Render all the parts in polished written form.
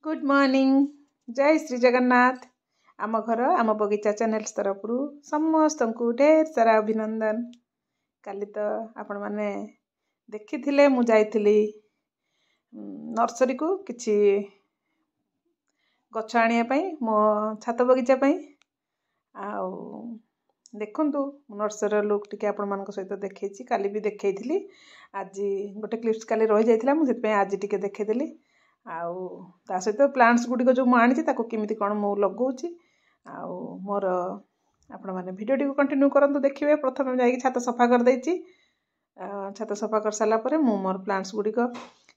Good morning जय श्री जगन्नाथ आम घर आम बगीचा चैनल तरफ समस्त को ढेर सारा अभिनंदन। काली तो आपण मैंने देखी थे मु जाइली नर्सरी को किछि गछ आने मो छात बगीचा आउ देखु नर्सरी लुक टी आपण मान सहित देखी काली भी देखी आज गोटे क्लिप्स काली रही जाता मुझे आज टी देखीदेली आउ ता सहित प्लांट्स गुड़िक जो मुझे केमी कौन मु लगौची आउ मोर आपण मैंने भिडियो टी कंटिन्यू करंतु देखिए। प्रथम जाइए छात सफा कर देछि छात सफा कर सारा पर मु मोर प्लांट्स गुड़िक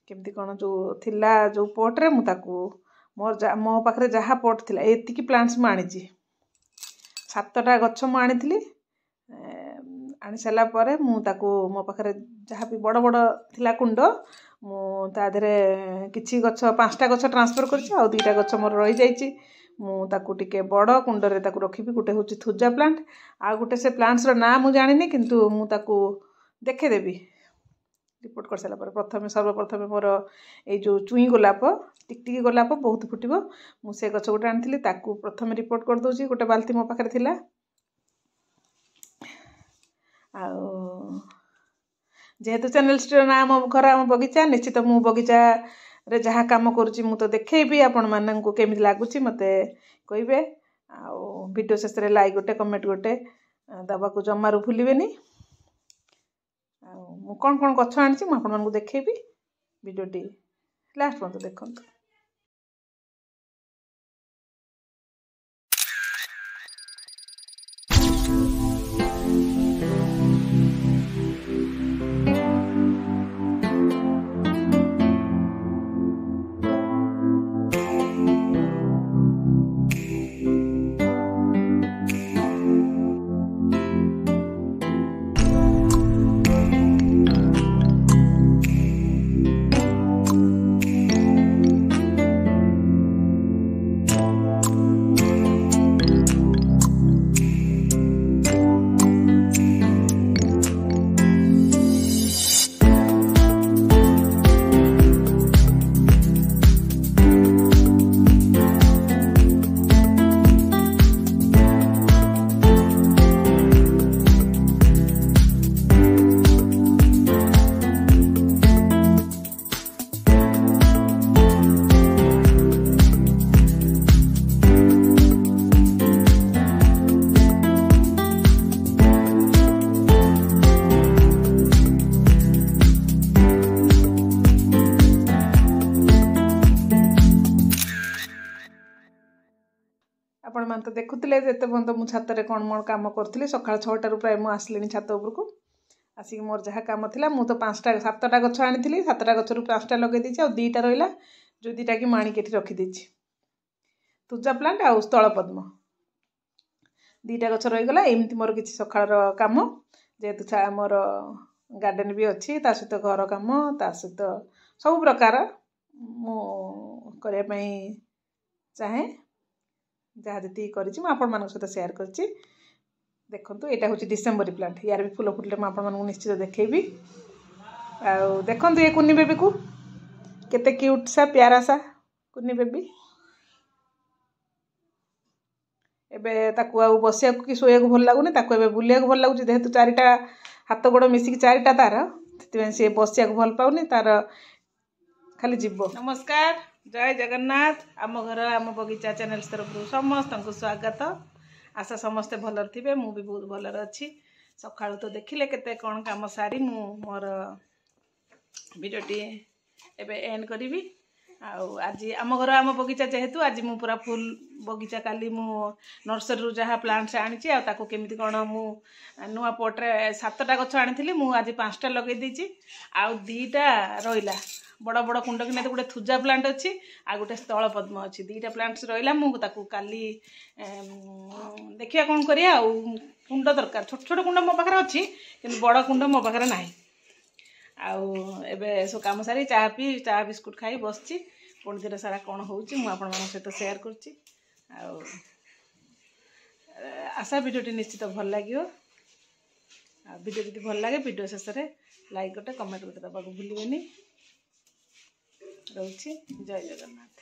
केमी कौन जो थिला जो पॉट रे मु ताकू मोर मो पाखरे जहाँ पॉट थिला एतिकी प्लांट्स मु आनी 7टा गछ मु आनी आनी सारा पर मु ताकू मो पाखरे जहाँ भी बड़ बड़ थिला कुंड मु ताधरे किछि गछ 5टा गछ ट्रांसफर करछि आ 2टा गछ मोर रही जाइछि मु ताकू टिके बड़ कुंड रे ताकू रखिबि। गुटे होछि थुजा प्लांट आ गुटे से प्लांट्स रो नाम मु जानिनी किंतु मु ताकू देखे देबी रिपोर्ट कर साला पर प्रथमे सर्वप्रथमे मोर ए जो चुई गोलाप टिकटिकी गोलाप बहुत फुटिबो मु से गछ गुटे आनिथिली ताकू प्रथमे रिपोर्ट कर दोछि। गुटे बाल्टी मो पाखरे थिला आ जेहेतु चैनल नाम घर आम बगीचा निश्चित मु बगीचा रे जहाँ काम करुँची मु तो देखेबी आपण माननकु केमि लागुची मते कहिबे आ वीडियो शेष रे लाइक गोटे कमेंट गोटे दबाकू जमारू भूलिबेनी आ मु कोन कोन गछ आनिची मु आपण मानकु देखेबी वीडियो टी लास्ट पर्यंत देखंतु। आपण मान तो देखुले जेते बंद मु छात रे कोन मोर काम करथली सकाळ 6टा रु प्राय मु आसलेनी छात ऊपर को आसी मोर जहाँ काम थिला मु तो 5टा 7टा गछ आनिथिली 7टा गछ रु 5टा लगे दिछि आ 2टा रहिला जो 2टा की माणी केठी रखी दिछि तुजा प्लांट आ स्थल पद्म 2टा गछ रही गला एमती मोर किछि सकाळ रो काम जेतु मोर गार्डन भी अछि ता सहित घर काम ता सहित सब प्रकार मु करे पई चाहे जहाँ जी कर सहित सेयार कर देखु यहाँ हूँ डिसेम्बर प्लांट यार भी फुल फुटले मुझे निश्चित देखेबी आ देखु ये कुनी बेबी को केते क्यूट सा प्यारा सा कुनी बेबी एबे ताकू आ बसिया कि शोया भल लगुनि ताकू एबे बुलिया भल लगुच जेहेतु 4टा हाथ गोड़ मिसिक 4टा तार से बसिया भल पाउनी तार खाली जीव। नमस्कार जय जगन्नाथ आम घर आम बगीचा चैनल तरफ समस्त को स्वागत आशा समस्ते भलर थे मु भी बहुत भलर अच्छी सकाळु तो देखिले केते कौन काम सारी मु मोर वीडियो टी एबे एंड करी आज आम घर आम बगीचा जेहेतु आज मु पूरा फुल बगीचा काली मु नर्सरी रू जहाँ प्लांट्स आनी आकू केमी कौन मु नुआ पॉट्रे 7टा गछ आनी मु आज 5टा लगे देछि आ 2टा रहिला बड़ बड़ कुंड कि गोटे थुजा प्लांट अच्छी आ गोटे स्थल पद्म अच्छी 2टा प्लांट्स रहा मुझे काली देखिया कौन करिया कुंड दरकार छोट छोट कुंड मो पाखरे अच्छी कि बड़ कुंड मो पाखरे नाही आबे सब कम सारी चा बिस्कुट खाई बसची पुणी दिन सारा कौन हो सहित सेयार कर आशा वीडियो निश्चित भल लगे वीडियो जी भल लगे वीडियो शेष में लाइक गोटे कमेंट गोटे दबा भूलिए रोची जय जगन्नाथ।